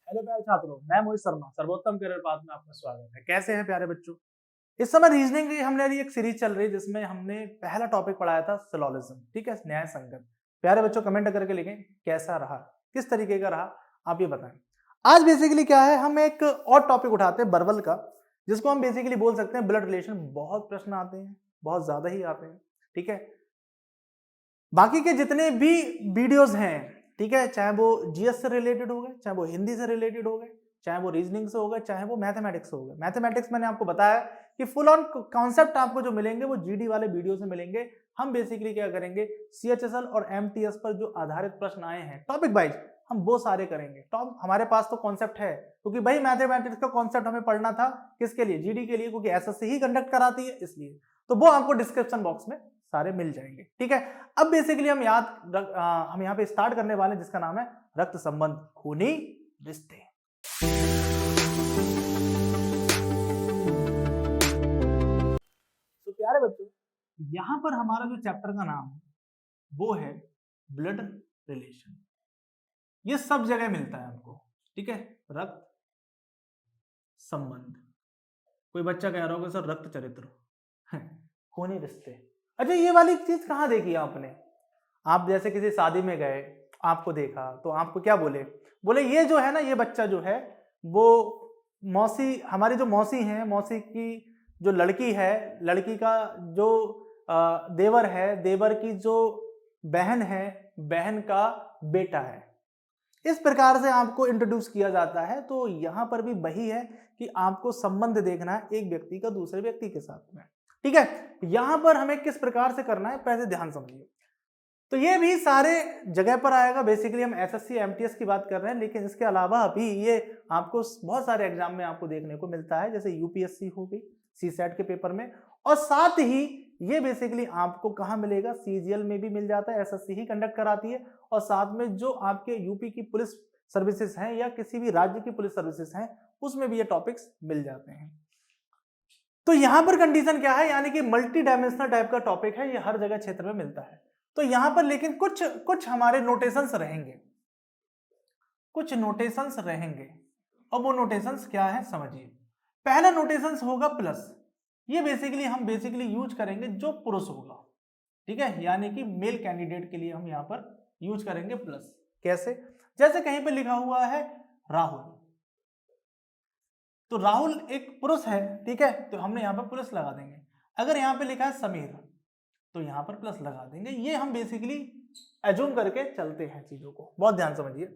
Hello प्यारे छात्रों, मैं मोहित शर्मा सर्वोत्तम करियर पाथ में आपका स्वागत है। कैसे हैं प्यारे बच्चों? इस समय रीजनिंग की हमने एक सीरीज चल रही है जिसमें हमने पहला टॉपिक पढ़ाया था सिलोजिज्म, ठीक है, न्याय संगत। प्यारे बच्चों कमेंट करके लिखें कैसा रहा, किस तरीके का रहा, आप ये बताएं। आज बेसिकली क्या है, हम एक और टॉपिक उठाते हैं बर्बल का, जिसको हम बेसिकली बोल सकते हैं ब्लड रिलेशन। बहुत प्रश्न आते हैं, बहुत ज्यादा ही आते हैं, ठीक है। बाकी के जितने भी वीडियोस हैं, ठीक है, चाहे वो जीएस से रिलेटेड हो गए, चाहे वो हिंदी से रिलेटेड हो गए, चाहे वो रीजनिंग से हो गए, चाहे वो मैथमेटिक्स से हो गए। मैथमेटिक्स मैंने आपको बताया कि फुल ऑन कॉन्सेप्ट आपको जो मिलेंगे वो जीडी वाले वीडियो से मिलेंगे। हम बेसिकली क्या करेंगे, सीएचएसएल और एमटीएस पर जो आधारित प्रश्न आए हैं टॉपिक वाइज, हम वो सारे करेंगे। टॉप हमारे पास तो कॉन्सेप्ट है, क्योंकि भाई मैथमेटिक्स का कॉन्सेप्ट हमें पढ़ना था किसके लिए, जीडी के लिए, क्योंकि एसएससी ही कंडक्ट कराती है इसलिए। तो वो आपको डिस्क्रिप्शन बॉक्स में सारे मिल जाएंगे, ठीक है। अब बेसिकली हम हम यहाँ पे स्टार्ट करने वाले हैं जिसका नाम है रक्त संबंध, खूनी रिश्ते। तो प्यारे बच्चों, यहां पर हमारा जो चैप्टर का नाम है वो है ब्लड रिलेशन। ये सब जगह मिलता है आपको, ठीक है, रक्त संबंध। कोई बच्चा कह रहा होगा सर रक्त चरित्र, खूनी रिश्ते। अच्छा, ये वाली चीज कहां देखी आपने? आप जैसे किसी शादी में गए, आपको देखा तो आपको क्या बोले, बोले ये जो है ना, ये बच्चा जो है वो मौसी, हमारी जो मौसी है, मौसी की जो लड़की है, लड़की का जो देवर है, देवर की जो बहन है, बहन का बेटा है। इस प्रकार से आपको इंट्रोड्यूस किया जाता है। तो यहां पर भी वही है कि आपको संबंध देखना है एक व्यक्ति का दूसरे व्यक्ति के साथ में, ठीक है। यहां पर हमें किस प्रकार से करना है पहले ध्यान समझिए। तो ये भी सारे जगह पर आएगा। बेसिकली हम एसएससी एमटीएस की बात कर रहे हैं, लेकिन इसके अलावा भी ये आपको बहुत सारे एग्जाम में आपको देखने को मिलता है, जैसे यूपीएससी हो गई, सीसैट के पेपर में, और साथ ही ये बेसिकली आपको कहाँ मिलेगा, सीजीएल में भी मिल जाता है, एसएससी ही कंडक्ट कराती है। और साथ में जो आपके यूपी की पुलिस सर्विसेज हैं या किसी भी राज्य की पुलिस सर्विसेज हैं, उसमें भी ये टॉपिक्स मिल जाते हैं। तो यहां पर कंडीशन क्या है, यानी कि मल्टी डायमेंशनल टाइप का टॉपिक है, ये हर जगह क्षेत्र में मिलता है। तो यहां पर लेकिन कुछ कुछ हमारे नोटेशंस रहेंगे, कुछ नोटेशंस रहेंगे। अब वो नोटेशंस क्या है समझिए। पहला नोटेशंस होगा प्लस। ये बेसिकली यूज करेंगे जो पुरुष होगा, ठीक है, यानी कि मेल कैंडिडेट के लिए हम यहां पर यूज करेंगे प्लस। कैसे? जैसे कहीं पर लिखा हुआ है राहुल, तो राहुल एक पुरुष है, ठीक है, तो हमने यहां पर प्लस लगा देंगे। अगर यहां पे लिखा है समीर, तो यहां पर प्लस लगा देंगे। ये हम बेसिकली एज्यूम करके चलते हैं चीजों को, बहुत ध्यान समझिए।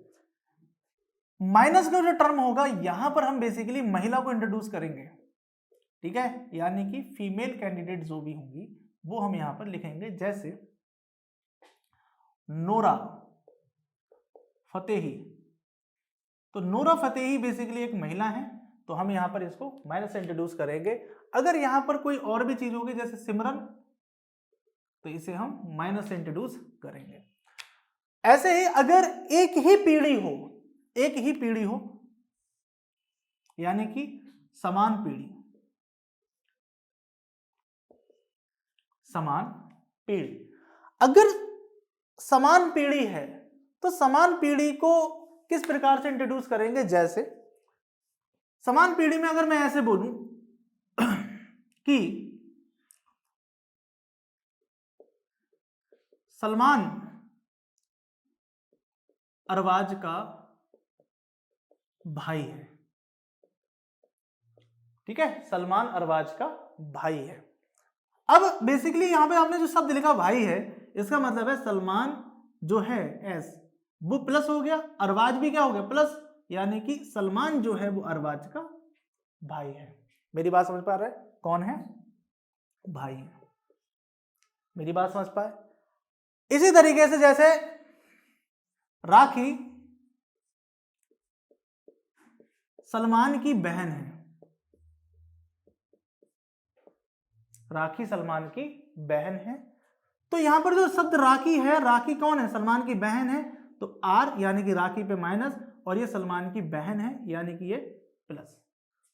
माइनस का जो टर्म होगा यहां पर हम बेसिकली महिला को इंट्रोड्यूस करेंगे, ठीक है, यानी कि फीमेल कैंडिडेट जो भी होंगी वो हम यहां पर लिखेंगे। जैसे नोरा फतेही, तो नोरा फतेही बेसिकली एक महिला है, तो हम यहां पर इसको माइनस से इंट्रोड्यूस करेंगे। अगर यहां पर कोई और भी चीज होगी जैसे सिमरन, तो इसे हम माइनस से इंट्रोड्यूस करेंगे। ऐसे ही अगर एक ही पीढ़ी हो, एक ही पीढ़ी हो, यानी कि समान पीढ़ी, समान पीढ़ी, अगर समान पीढ़ी है तो समान पीढ़ी को किस प्रकार से इंट्रोड्यूस करेंगे। जैसे समान पीढ़ी में अगर मैं ऐसे बोलूं कि सलमान अरबाज का भाई है, ठीक है, सलमान अरबाज का भाई है। अब बेसिकली यहां पे आपने जो शब्द लिखा भाई है, इसका मतलब है सलमान जो है एस, वो प्लस हो गया, अरबाज भी क्या हो गया प्लस, यानी कि सलमान जो है वो अरबाज का भाई है। मेरी बात समझ पा रहे हैं? कौन है? भाई है। मेरी बात समझ पाए? इसी तरीके से जैसे राखी सलमान की बहन है, राखी सलमान की बहन है, तो यहां पर जो शब्द राखी है, राखी कौन है? सलमान की बहन है, तो आर यानी कि राखी पे माइनस, और ये सलमान की बहन है यानी कि ये प्लस।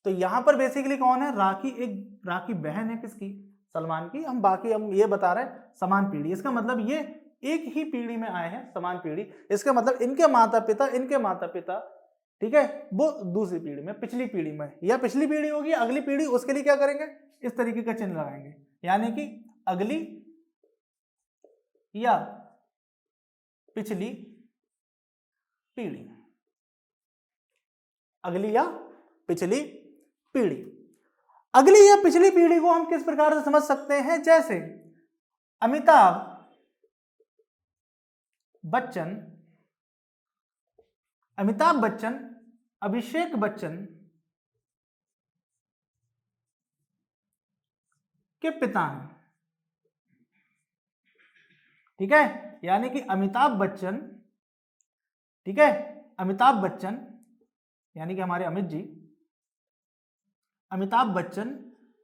तो यहां पर बेसिकली कौन है? राखी एक राखी बहन है किसकी? सलमान की। हम ये बता रहे हैं समान पीढ़ी, इसका मतलब ये एक ही पीढ़ी में आए हैं, समान पीढ़ी। इसका मतलब इनके माता पिता ठीक है, वो दूसरी पीढ़ी में, पिछली पीढ़ी में, या पिछली पीढ़ी होगी अगली पीढ़ी, उसके लिए क्या करेंगे, इस तरीके का चिन्ह लगाएंगे, यानी कि अगली या पिछली पीढ़ी, अगली या पिछली पीढ़ी। अगली या पिछली पीढ़ी को हम किस प्रकार से समझ सकते हैं, जैसे अमिताभ बच्चन, अमिताभ बच्चन अभिषेक बच्चन के पिता हैं, ठीक है, यानी कि अमिताभ बच्चन, ठीक है, अमिताभ बच्चन यानी कि हमारे अमित जी, अमिताभ बच्चन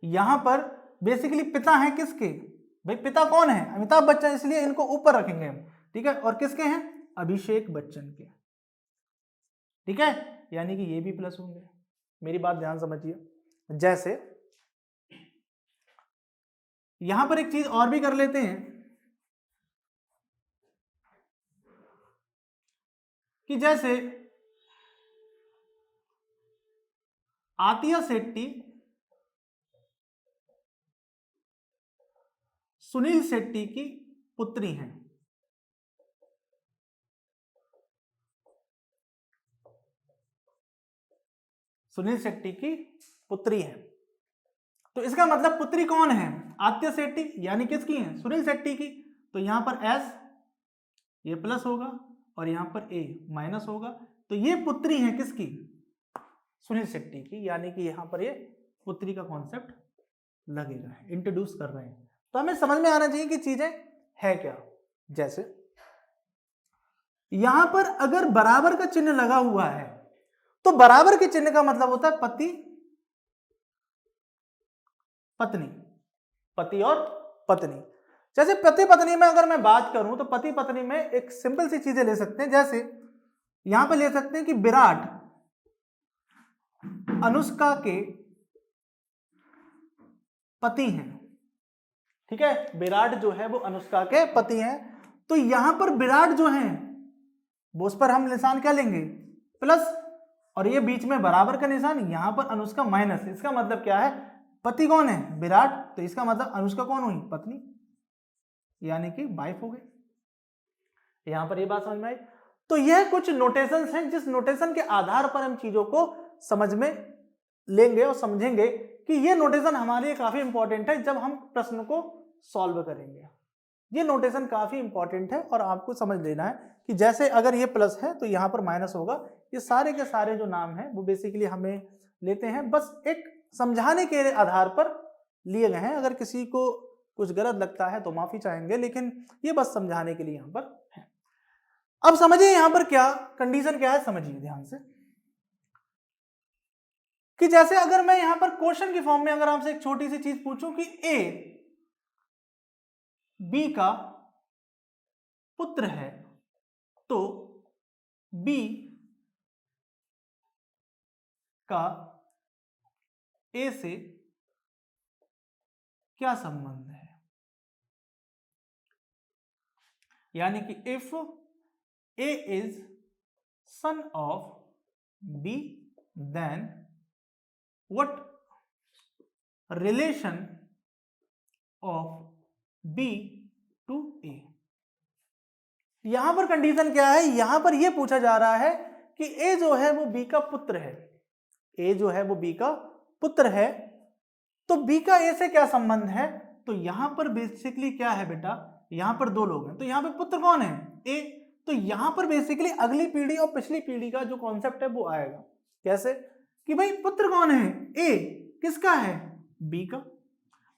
यहां पर बेसिकली पिता हैं किसके, भाई पिता कौन है, अमिताभ बच्चन, इसलिए इनको ऊपर रखेंगे हम, ठीक है, और किसके हैं, अभिषेक बच्चन के, ठीक है, यानी कि ये भी प्लस होंगे। मेरी बात ध्यान समझिए, जैसे यहां पर एक चीज और भी कर लेते हैं कि जैसे आतिया शेट्टी सुनील शेट्टी की पुत्री हैं, सुनील शेट्टी की पुत्री है, तो इसका मतलब पुत्री कौन है, आतिया शेट्टी, यानी किसकी है, सुनील शेट्टी की, तो यहां पर एस ये प्लस होगा और यहां पर ए माइनस होगा, तो ये पुत्री है किसकी, सुनील शेट्टी की, यानी कि यहां पर ये पुत्री का कॉन्सेप्ट लगेगा, इंट्रोड्यूस कर रहे हैं, तो हमें समझ में आना चाहिए कि चीजें है क्या। जैसे यहां पर अगर बराबर का चिन्ह लगा हुआ है, तो बराबर के चिन्ह का मतलब होता है पति पत्नी, पति और पत्नी। जैसे पति पत्नी में अगर मैं बात करूं तो पति पत्नी में एक सिंपल सी चीजें ले सकते हैं, जैसे यहां पे ले सकते हैं कि विराट अनुष्का के पति हैं, ठीक है, विराट जो है वो अनुष्का के पति हैं, तो यहां पर विराट जो है वो उस पर हम निशान क्या लेंगे, प्लस, और ये बीच में बराबर का निशान, यहां पर अनुष्का माइनस, इसका मतलब क्या है, पति कौन है, विराट, तो इसका मतलब अनुष्का कौन हुई, पत्नी, यानी कि वाइफ हो गई। यहां पर ये बात समझ में आई। तो यह कुछ नोटेशंस हैं जिस नोटेशन के आधार पर हम चीजों को समझ में लेंगे और समझेंगे कि ये नोटेशन हमारे लिए काफी इंपॉर्टेंट है जब हम प्रश्न को सॉल्व करेंगे। ये नोटेशन काफी इंपॉर्टेंट है और आपको समझ लेना है कि जैसे अगर ये प्लस है तो यहां पर माइनस होगा, ये सारे के सारे जो नाम हैं वो बेसिकली हमें लेते हैं, बस एक समझाने के आधार पर लिए गए हैं। अगर किसी को कुछ गलत लगता है तो माफी चाहेंगे, लेकिन ये बस समझाने के लिए यहां पर है। अब समझिए यहां पर क्या कंडीशन क्या है, समझिए ध्यान से कि जैसे अगर मैं यहां पर क्वेश्चन की फॉर्म में अगर आपसे एक छोटी सी चीज पूछूं कि ए बी का पुत्र है, तो बी का ए से क्या संबंध है, यानी कि if A is son of B then what relation of B to A. यहां पर कंडीशन क्या है, यहां पर यह पूछा जा रहा है कि ए जो है वो बी का पुत्र है, ए जो है वो बी का पुत्र है, तो बी का ए से क्या संबंध है, तो यहां पर बेसिकली क्या है बेटा, यहां पर दो लोग हैं, तो यहां पर पुत्र कौन है, ए, तो यहां पर बेसिकली अगली पीढ़ी और पिछली पीढ़ी का जो कॉन्सेप्ट है वो आएगा। कैसे कि भाई पुत्र कौन है, ए किसका है, बी का।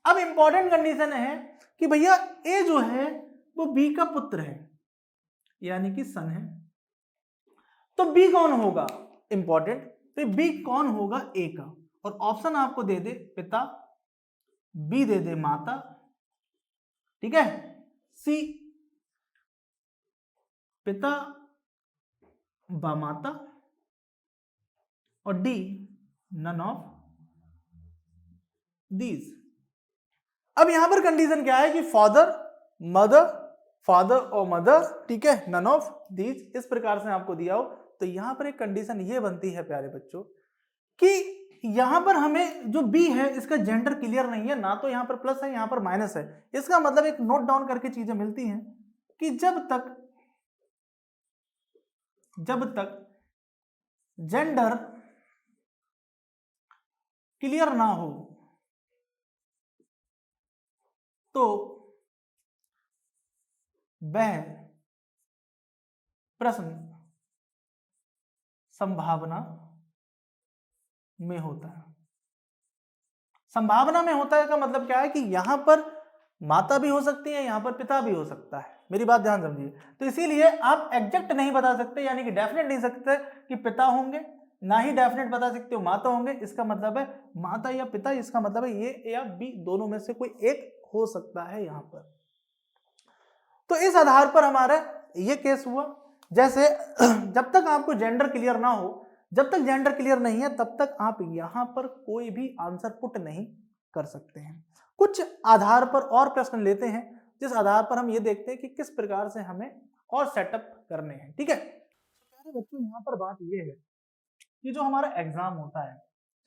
अब इंपॉर्टेंट कंडीशन है कि भैया ए जो है वो बी का पुत्र है, यानी कि सन है, तो बी कौन होगा, इंपॉर्टेंट, तो बी कौन होगा, ए का, और ऑप्शन आपको दे दे पिता, बी दे दे माता, ठीक है, सी पिता व माता, और डी नन ऑफ दीज। अब यहां पर कंडीशन क्या है कि फादर मदर, फादर और मदर, ठीक है, नन ऑफ दीज, इस प्रकार से आपको दिया हो तो यहां पर एक कंडीशन ये बनती है प्यारे बच्चों कि यहां पर हमें जो बी है इसका जेंडर क्लियर नहीं है, ना तो यहां पर प्लस है यहां पर माइनस है। इसका मतलब एक नोट डाउन करके चीजें मिलती हैं कि जब तक जेंडर क्लियर ना हो तो वह प्रश्न संभावना में होता है। संभावना में होता है का मतलब क्या है कि यहां पर माता भी हो सकती है, यहां पर पिता भी हो सकता है। मेरी बात ध्यान समझिए। तो इसीलिए आप एग्जैक्ट नहीं बता सकते, यानी कि डेफिनेट नहीं सकते कि पिता होंगे, ना ही डेफिनेट बता सकते हो माता होंगे। इसका मतलब है माता या पिता, इसका मतलब है ये या बी, दोनों में से कोई एक हो सकता है यहां पर। तो इस आधार पर हमारा ये केस हुआ। जैसे जब तक आपको जेंडर क्लियर ना हो, जब तक जेंडर क्लियर नहीं है तब तक आप यहां पर कोई भी आंसर पुट नहीं कर सकते हैं। कुछ आधार पर और प्रश्न लेते हैं जिस आधार पर हम ये देखते हैं कि किस प्रकार से हमें और सेटअप करने हैं। ठीक है प्यारे बच्चों, यहाँ पर बात ये है कि जो हमारा एग्जाम होता है,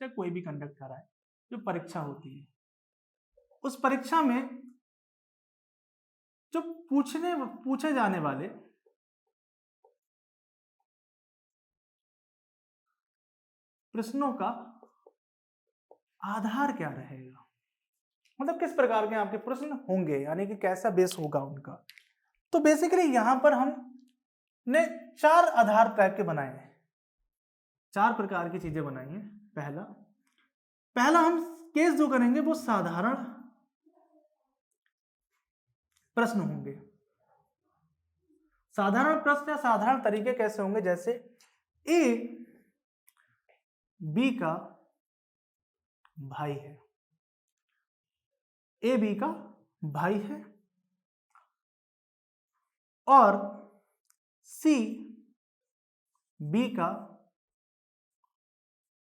चाहे कोई भी कंडक्ट कराए, जो परीक्षा होती है, उस परीक्षा में जो पूछे जाने वाले प्रश्नों का आधार क्या रहेगा, मतलब किस प्रकार के आपके प्रश्न होंगे, यानी कि कैसा बेस होगा उनका। तो बेसिकली यहां पर हमने 4 आधार टाइप के बनाए हैं, 4 प्रकार की चीजें बनाई हैं। पहला हम केस जो करेंगे वो साधारण प्रश्न होंगे। साधारण प्रश्न या साधारण तरीके कैसे होंगे, जैसे ए बी का भाई है, ए बी का भाई है और सी बी का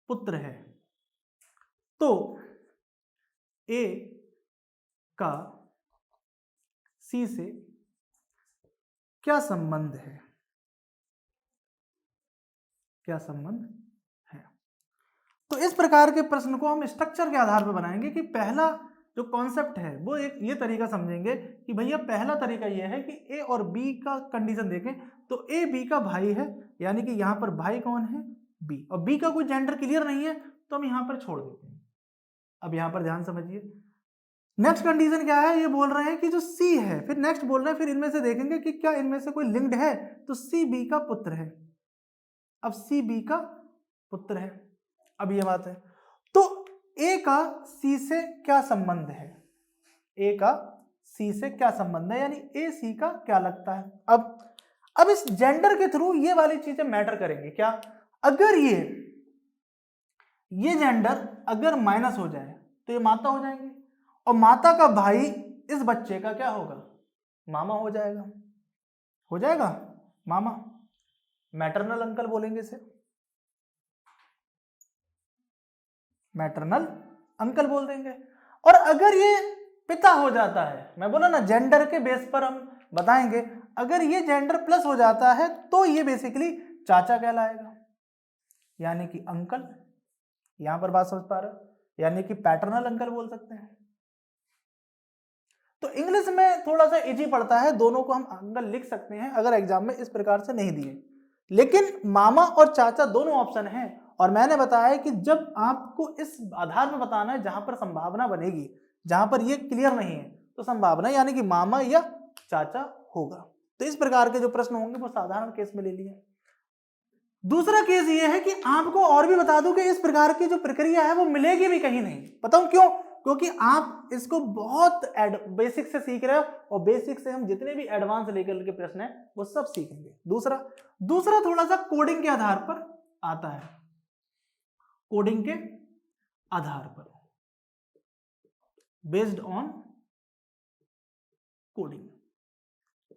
पुत्र है, तो ए का सी से क्या संबंध है, क्या संबंध है। तो इस प्रकार के प्रश्न को हम स्ट्रक्चर के आधार पर बनाएंगे कि पहला जो कॉन्सेप्ट है वो एक ये तरीका समझेंगे कि भैया पहला तरीका ये है कि ए और बी का कंडीशन देखें, तो ए बी का भाई है, यानी कि यहां पर भाई कौन है, बी, और बी का कोई जेंडर क्लियर नहीं है तो हम यहां पर छोड़ देते हैं। अब यहां पर ध्यान समझिए, नेक्स्ट कंडीशन क्या है, ये बोल रहे हैं कि जो सी है, फिर नेक्स्ट बोल रहे हैं, फिर इनमें से देखेंगे कि क्या इनमें से कोई लिंक्ड है, तो सी बी का पुत्र है। अब सी बी का पुत्र है, अब ये बात है, तो ए का सी से क्या संबंध है, ए का सी से क्या संबंध है, यानी ए सी का क्या लगता है। अब इस जेंडर के थ्रू ये वाली चीजें मैटर करेंगे क्या, अगर ये जेंडर अगर माइनस हो जाए तो ये माता हो जाएंगे, और माता का भाई इस बच्चे का क्या होगा, मामा हो जाएगा मामा, मैटरनल अंकल बोलेंगे इसे, मैटरनल अंकल बोल देंगे। और अगर ये पिता हो जाता है, मैं बोला ना जेंडर के बेस पर हम बताएंगे, अगर ये जेंडर प्लस हो जाता है तो ये बेसिकली चाचा कहलाएगा, यानी कि अंकल। यहां पर बात समझ पा रहे हो, यानी कि पैटर्नल अंकल बोल सकते हैं। तो इंग्लिश में थोड़ा सा इजी पड़ता है, दोनों को हम अंकल लिख सकते हैं अगर एग्जाम में इस प्रकार से नहीं दिए, लेकिन मामा और चाचा दोनों ऑप्शन हैं। और मैंने बताया कि जब आपको इस आधार में बताना है जहां पर संभावना बनेगी, जहां पर ये क्लियर नहीं है तो संभावना यानी कि मामा या चाचा होगा। तो इस प्रकार के जो प्रश्न होंगे वो साधारण केस में ले लिए। दूसरा केस ये है कि आपको और भी बता दूं कि इस प्रकार की जो प्रक्रिया है वो मिलेगी भी कहीं नहीं। बताऊं क्यों, क्योंकि आप इसको बहुत बेसिक से सीख रहे हो, और बेसिक से हम जितने भी एडवांस लेवल के प्रश्न हैं वो सब सीखेंगे। दूसरा थोड़ा सा कोडिंग के आधार पर आता है, कोडिंग के आधार पर, बेस्ड ऑन कोडिंग।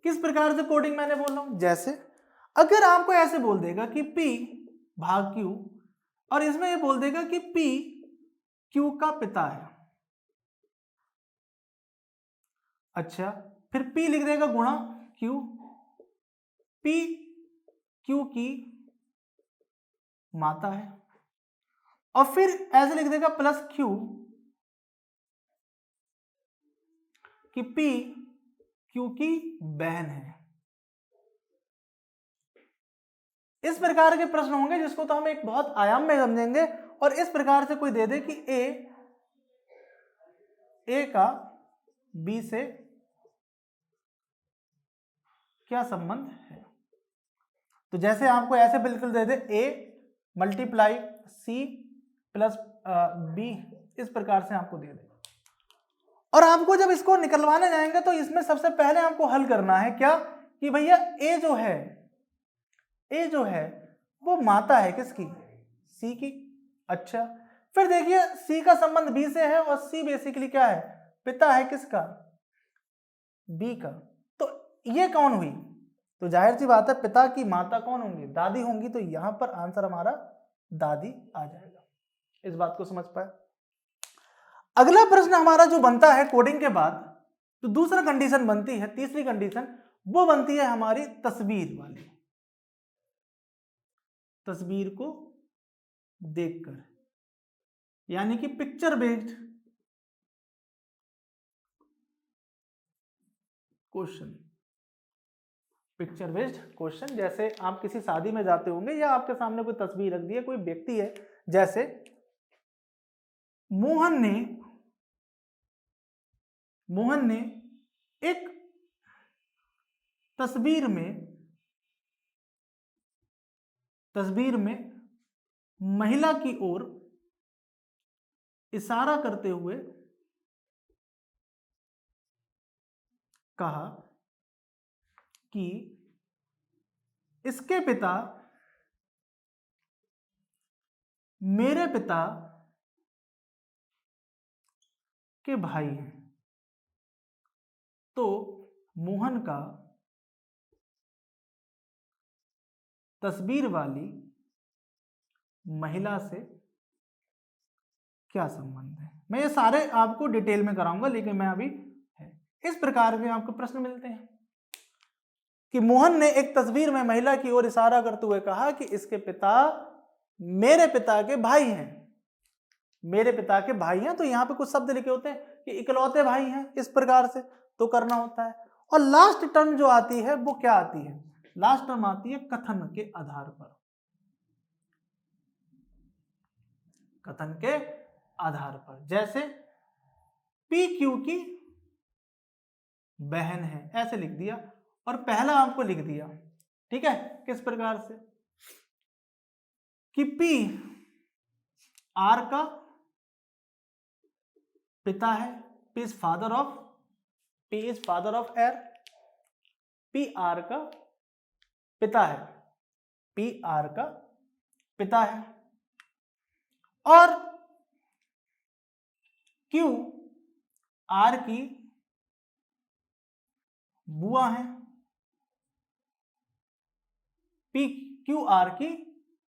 किस प्रकार से कोडिंग मैंने बोल रहा हूं, जैसे अगर आपको ऐसे बोल देगा कि P भाग Q, और इसमें ये बोल देगा कि P Q का पिता है, अच्छा, फिर P लिख देगा गुणा Q, P Q की माता है, और फिर ऐसे लिख देगा प्लस क्यू कि पी क्यू की बहन है। इस प्रकार के प्रश्न होंगे जिसको तो हम एक बहुत आयाम में समझेंगे, और इस प्रकार से कोई दे दे कि ए का बी से क्या संबंध है, तो जैसे आपको ऐसे बिल्कुल दे दे A multiply C plus B, इस प्रकार से आपको दे दे, और आपको जब इसको निकलवाने जाएंगे तो इसमें सबसे पहले आपको हल करना है क्या, कि भैया ए जो है वो माता है किसकी, सी की। अच्छा, फिर देखिए सी का संबंध बी से है, और सी बेसिकली क्या है, पिता है किसका, बी का। तो ये कौन हुई, तो जाहिर सी बात है पिता की माता कौन होंगी, दादी होंगी, तो यहां पर आंसर हमारा दादी आ जाएगा। इस बात को समझ पाए। अगला प्रश्न हमारा जो बनता है कोडिंग के बाद, तो दूसरा कंडीशन बनती है, तीसरी कंडीशन वो बनती है हमारी तस्वीर वाली, तस्वीर को देखकर, यानी कि picture based question. Picture based question, जैसे आप किसी शादी में जाते होंगे या आपके सामने कोई तस्वीर रख दी है, कोई व्यक्ति है, जैसे मोहन ने एक तस्वीर में महिला की ओर इशारा करते हुए कहा कि इसके पिता मेरे पिता के भाई हैं। तो मोहन का तस्वीर वाली महिला से क्या संबंध है। मैं ये सारे आपको डिटेल में कराऊंगा, लेकिन मैं अभी है इस प्रकार के आपको प्रश्न मिलते हैं कि मोहन ने एक तस्वीर में महिला की ओर इशारा करते हुए कहा कि इसके पिता मेरे पिता के भाई हैं, मेरे पिता के भाई हैं। तो यहाँ पे कुछ शब्द लिखे होते हैं कि इकलौते भाई हैं, इस प्रकार से तो करना होता है। और लास्ट टर्म जो आती है वो क्या आती है, लास्ट टर्म आती है कथन के आधार पर, कथन के आधार पर। जैसे पी क्यू की बहन है, ऐसे लिख दिया, और पहला आपको लिख दिया, ठीक है, किस प्रकार से कि पी आर का पिता है, पी इज फादर ऑफ एर, पी आर का पिता है, पी आर का पिता है, और क्यू आर की बुआ है, पी क्यू आर की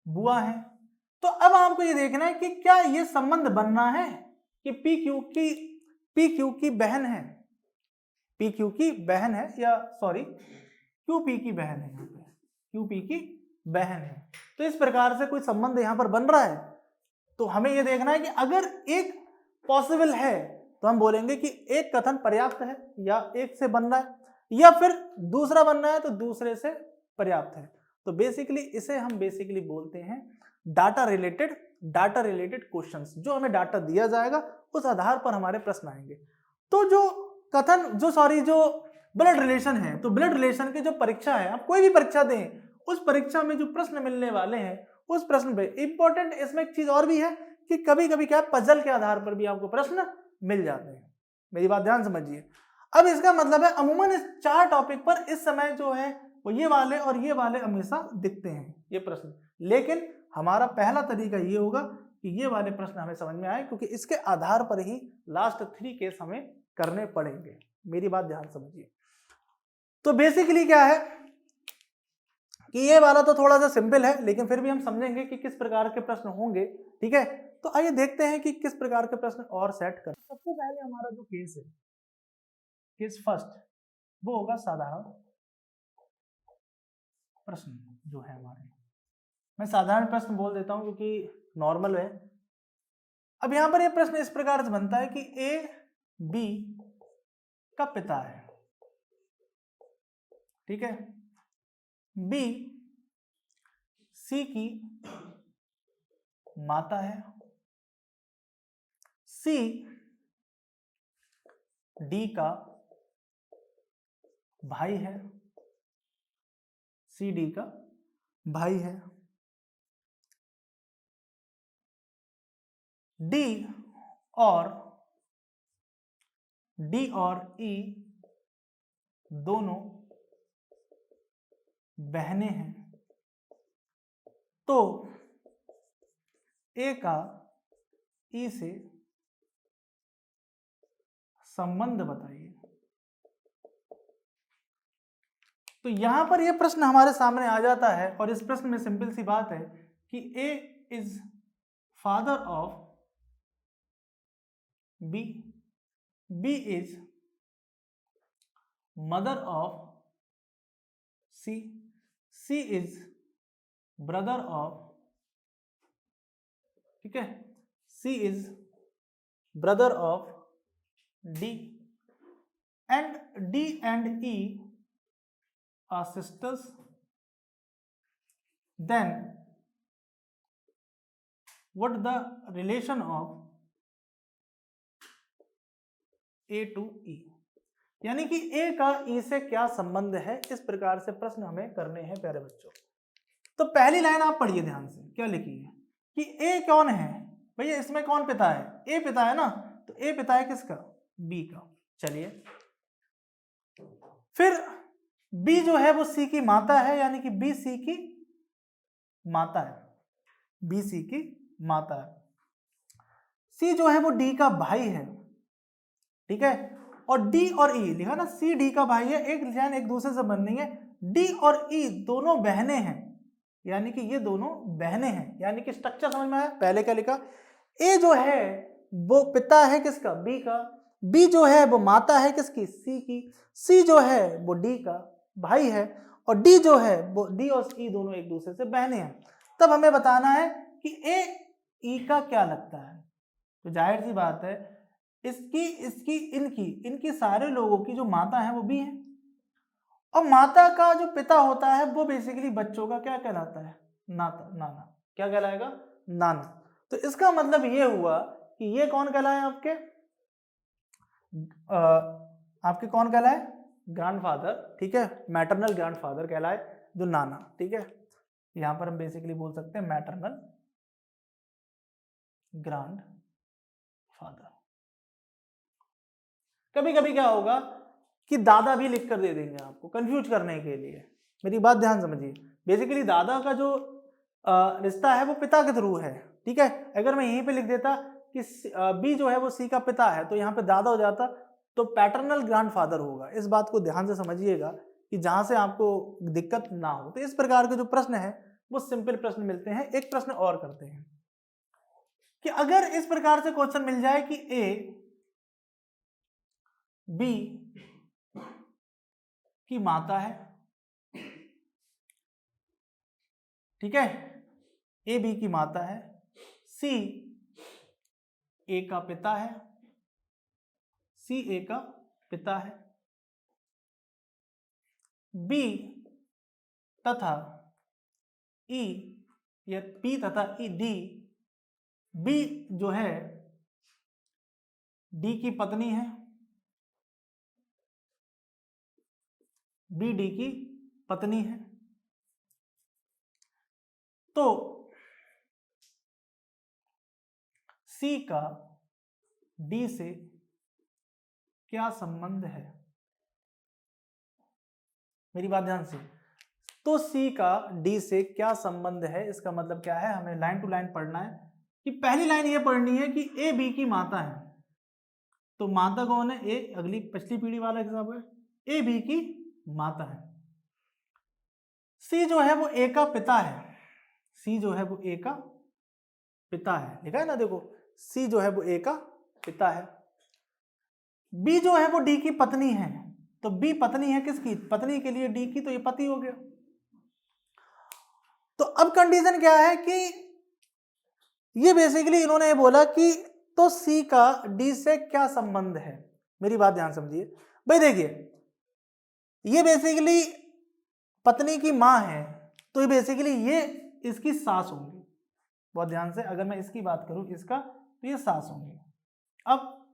बुआ है। तो अब आपको ये देखना है कि क्या ये संबंध बनना है कि पी क्यू की बहन है, पी क्यू की बहन है, या सॉरी क्यू पी की बहन है, यहाँ पे क्यू पी की बहन है। तो इस प्रकार से कोई संबंध यहां पर बन रहा है, तो हमें यह देखना है कि अगर एक पॉसिबल है तो हम बोलेंगे कि एक कथन पर्याप्त है, या एक से बन रहा है, या फिर दूसरा बन रहा है तो दूसरे से पर्याप्त है। तो बेसिकली इसे हम बेसिकली बोलते हैं डाटा रिलेटेड क्वेश्चंस। जो हमें डाटा दिया जाएगा उस आधार पर हमारे प्रश्न आएंगे। तो जो ब्लड रिलेशन है, तो ब्लड रिलेशन की जो परीक्षा है, आप कोई भी परीक्षा दें, उस परीक्षा में जो प्रश्न मिलने वाले हैं उस प्रश्न पे इंपॉर्टेंट, इसमें एक चीज और भी है कि कभी कभी क्या पजल के आधार पर भी आपको प्रश्न मिल जाते हैं। मेरी बात ध्यान समझिए। अब इसका मतलब है अमूमन इस 4 टॉपिक पर इस समय जो है वो ये वाले हमेशा दिखते हैं ये प्रश्न, लेकिन हमारा पहला तरीका ये होगा कि ये वाले प्रश्न हमें समझ में आए, क्योंकि इसके आधार पर ही लास्ट 3 केस हमें करने पड़ेंगे। मेरी बात ध्यान समझिए। तो बेसिकली क्या है कि ये वाला तो थोड़ा सा सिंपल है, लेकिन फिर भी हम समझेंगे कि किस प्रकार के प्रश्न होंगे, ठीक है। तो आइए देखते हैं कि किस प्रकार के प्रश्न और सेट कर। सबसे पहले हमारा जो केस है, केस फर्स्ट, वो होगा साधारण प्रश्न जो है हमारे। मैं साधारण प्रश्न बोल देता हूं क्योंकि नॉर्मल है। अब यहां पर यह प्रश्न इस प्रकार से बनता है कि ए बी का पिता है, ठीक है, बी सी की माता है, सी डी का भाई है, सी डी का भाई है, डी और ई दोनों बहनें हैं। तो ए का ई से संबंध बताइए। तो यहां पर यह प्रश्न हमारे सामने आ जाता है और इस प्रश्न में सिंपल सी बात है कि A is father of B, B is mother of C, C is brother of, ठीक है, C is brother of D, and D and E are sisters, then what the relation of A to E, यानी कि A का E से क्या संबंध है। इस प्रकार से प्रश्न हमें करने हैं प्यारे बच्चों। तो पहली लाइन आप पढ़िए ध्यान से, क्या लिखी है कि A कौन है भैया, इसमें कौन पिता है, A पिता है ना, तो A पिता है किसका, B का। चलिए फिर B जो है वो C की माता है, यानी कि B C की माता है, B C की माता है। C जो है वो D का भाई है, ठीक है, और D और E लिखा ना, C D का भाई है, एक लाइन एक दूसरे से बन रही है। D और E दोनों बहनें हैं, यानी कि ये दोनों बहनें हैं, यानी कि स्ट्रक्चर समझ में आया। पहले क्या लिखा, A जो है वो पिता है किसका, B का, B जो है वो माता है किसकी, C की, C जो है वो D का भाई है, और D जो है वो D और E दोनों एक दूसरे से बहनें हैं। तब हमें बताना है कि A E का क्या लगता है। तो जाहिर सी बात है इसकी इसकी इनकी इनकी सारे लोगों की जो माता है वो B है, और माता का जो पिता होता है वो बेसिकली बच्चों का क्या कहलाता है, नाना। क्या कहलाएगा, नाना। तो इसका मतलब ये हुआ कि ये कौन कहलाए आपके कौन कहलाए, ग्रैंडफादर, ठीक है, मैटरनल ग्रैंडफादर कहलाए, जो नाना, ठीक है। यहां पर हम बेसिकली बोल सकते हैं मैटरनल ग्रैंडफादर। कभी कभी क्या होगा कि दादा भी लिख कर दे देंगे आपको कंफ्यूज करने के लिए। मेरी बात ध्यान समझिए, बेसिकली दादा का जो रिश्ता है वो पिता के थ्रू है, ठीक है। अगर मैं यहीं पे लिख देता कि बी जो है वो सी का पिता है, तो यहाँ पे दादा हो जाता, तो पैटर्नल ग्रैंडफादर होगा। इस बात को ध्यान से समझिएगा कि जहां से आपको दिक्कत ना हो। तो इस प्रकार के जो प्रश्न है वो सिंपल प्रश्न मिलते हैं। एक प्रश्न और करते हैं कि अगर इस प्रकार से क्वेश्चन मिल जाए कि ए बी की माता है, ठीक है, ए बी की माता है, सी ए का पिता है, सी ए का पिता है, बी तथा ई या पी तथा ई डी, बी जो है डी की पत्नी है, बी डी की पत्नी है। तो सी का डी से क्या संबंध है, मेरी बात ध्यान से। तो सी का डी से क्या संबंध है, इसका मतलब क्या है, हमें लाइन टू लाइन पढ़ना है। कि पहली लाइन ये पढ़नी है कि ए बी की माता है, तो माता कौन है, ए अगली पिछली पीढ़ी वाला हिसाब है, ए बी की माता है। सी जो है वो ए का पिता है, सी जो है वो ए का पिता है, लिखा है ना, देखो सी जो है वो ए का पिता है। बी जो है वो डी की पत्नी है, तो बी पत्नी है किसकी, पत्नी के लिए डी की, तो ये पति हो गया। तो तो अब कंडीशन क्या है कि ये बेसिकली इन्होंने ये बोला कि तो सी का डी से क्या संबंध है। मेरी बात ध्यान समझिए भाई, देखिए ये बेसिकली पत्नी की मां है, तो ये बेसिकली ये इसकी सास होंगी। बहुत ध्यान से, अगर मैं इसकी बात करूं इसका, तो ये सास होंगी। अब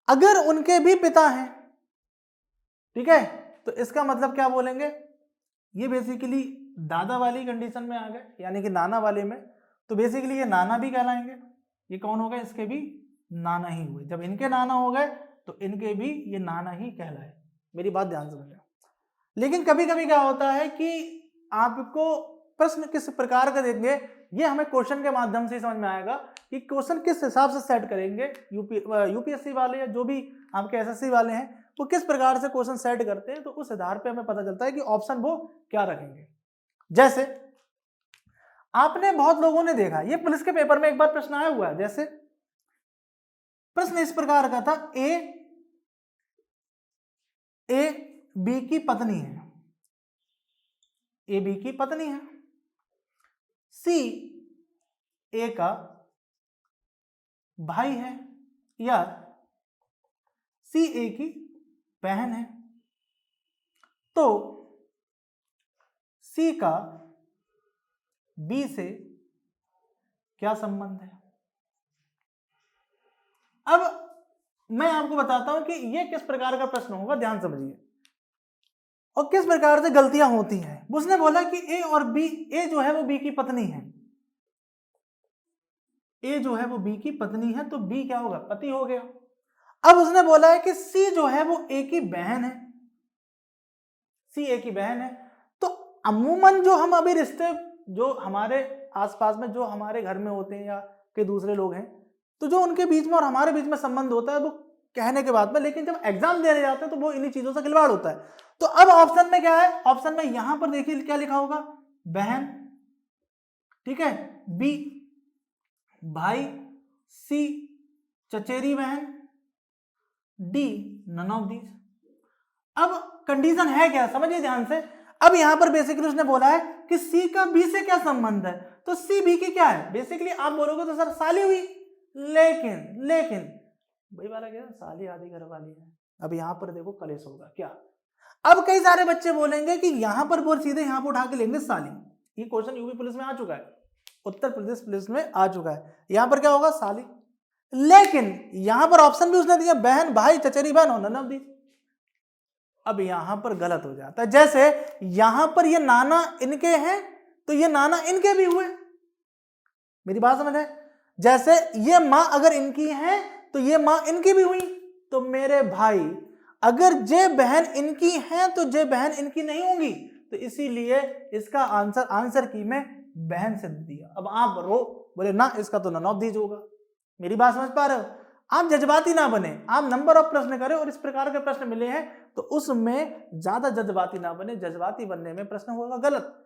अगर उनके भी पिता हैं, ठीक है, तो इसका मतलब क्या बोलेंगे, ये बेसिकली दादा वाली कंडीशन में आ गए, यानी कि नाना वाले में, तो बेसिकली ये नाना भी कहलाएंगे। ये कौन हो गए, इसके भी नाना ही हुए। जब इनके नाना हो गए तो इनके भी ये नाना ही कहलाए। मेरी बात ध्यान समझना। लेकिन कभी कभी क्या होता है कि आपको प्रश्न किस प्रकार का देंगे, ये हमें क्वेश्चन के माध्यम से समझ में आएगा कि क्वेश्चन किस हिसाब से सेट करेंगे। यूपीएससी वाले या जो भी आपके एसएससी वाले हैं वो किस प्रकार से क्वेश्चन सेट करते हैं, तो उस आधार पे हमें पता चलता है कि ऑप्शन वो क्या रखेंगे। जैसे आपने बहुत लोगों ने देखा, ये पुलिस के पेपर में एक बार प्रश्न आया हुआ है। जैसे प्रश्न इस प्रकार का था, ए बी की पत्नी है, ए बी की पत्नी है, सी ए का भाई है, या सी ए की बहन है, तो सी का बी से क्या संबंध है। अब मैं आपको बताता हूं कि यह किस प्रकार का प्रश्न होगा, ध्यान समझिए, और किस प्रकार से गलतियां होती हैं। उसने बोला कि ए और बी, ए जो है वो बी की पत्नी है, ए जो है वो बी की पत्नी है, तो बी क्या होगा, पति हो गया। अब उसने बोला है कि सी जो है वो ए की बहन है, सी ए की बहन है, तो अमूमन जो हम अभी रिश्ते जो हमारे आसपास में जो हमारे घर में होते हैं या के दूसरे लोग हैं, तो जो उनके बीच में और हमारे बीच में संबंध होता है वो कहने के बाद में, लेकिन जब एग्जाम देने जाते हैं तो वो इन्हीं चीजों से खिलवाड़ होता है। तो अब ऑप्शन में क्या है, ऑप्शन में यहां पर देखिए क्या लिखा होगा, बहन, ठीक है, बी भाई, सी चचेरी बहन, डी नन ऑफ दीज। अब कंडीशन है क्या, समझिए ध्यान से। अब यहां पर बेसिकली उसने बोला है कि सी का बी से क्या संबंध है, तो सी बी की क्या है। बेसिकली आप बोलोगे तो सर साली हुई, लेकिन भाई वाला क्या, साली आदि घर वाली है। अब यहां पर देखो कलेश होगा क्या। अब कई सारे बच्चे बोलेंगे कि यहां पर बोल सीधे यहां पर उठा के लेंगे साली। ये क्वेश्चन यूपी पुलिस में आ चुका है, उत्तर प्रदेश पुलिस में आ चुका है। यहां पर क्या होगा, साली, लेकिन यहां पर ऑप्शन भी उसने दिया बहन, भाई, चचेरी बहन और नन ऑफ दीज। अब यहां पर गलत हो जाता है। जैसे यहां पर ये नाना इनके हैं, तो ये नाना इनके भी हुए। मेरी बात समझ है। जैसे ये मां अगर इनकी है तो ये मां इनकी भी हुई। तो मेरे भाई अगर जे बहन इनकी है तो जे बहन इनकी नहीं होंगी, तो इसीलिए इसका आंसर की मैं बहन से दिया। अब आप रो बोले ना इसका तो नन ऑफ दीज होगा। मेरी बात समझ पा रहे हो। आप जज्बाती ना बने, आप नंबर ऑफ प्रश्न करें, और इस प्रकार के प्रश्न मिले हैं तो उसमें ज्यादा जज्बाती ना बने। जज्बाती बनने में प्रश्न होगा गलत।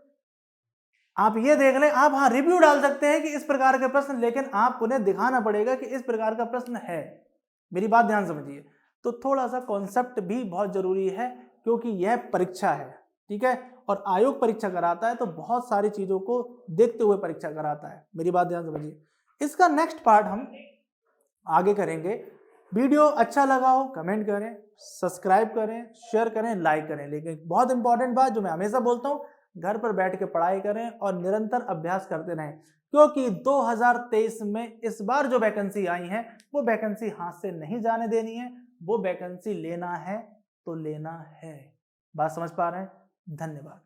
आप ये देख लें, आप हाँ रिव्यू डाल सकते हैं कि इस प्रकार के प्रश्न, लेकिन आपको उन्हें दिखाना पड़ेगा कि इस प्रकार का प्रश्न है। मेरी बात ध्यान समझिए। तो थोड़ा सा कॉन्सेप्ट भी बहुत जरूरी है, क्योंकि यह परीक्षा है, ठीक है, और आयोग परीक्षा कराता है, तो बहुत सारी चीजों को देखते हुए परीक्षा कराता है। मेरी बात ध्यान समझिए। इसका नेक्स्ट पार्ट हम आगे करेंगे। वीडियो अच्छा लगा हो कमेंट करें, सब्सक्राइब करें, शेयर करें, लाइक करें। लेकिन बहुत इंपॉर्टेंट बात जो मैं हमेशा बोलता हूं, घर पर बैठ के पढ़ाई करें और निरंतर अभ्यास करते रहें, क्योंकि 2023 में इस बार जो वैकेंसी आई है वो वैकेंसी हाथ से नहीं जाने देनी है। वो वैकेंसी लेना है तो लेना है। बात समझ पा रहे हैं? धन्यवाद।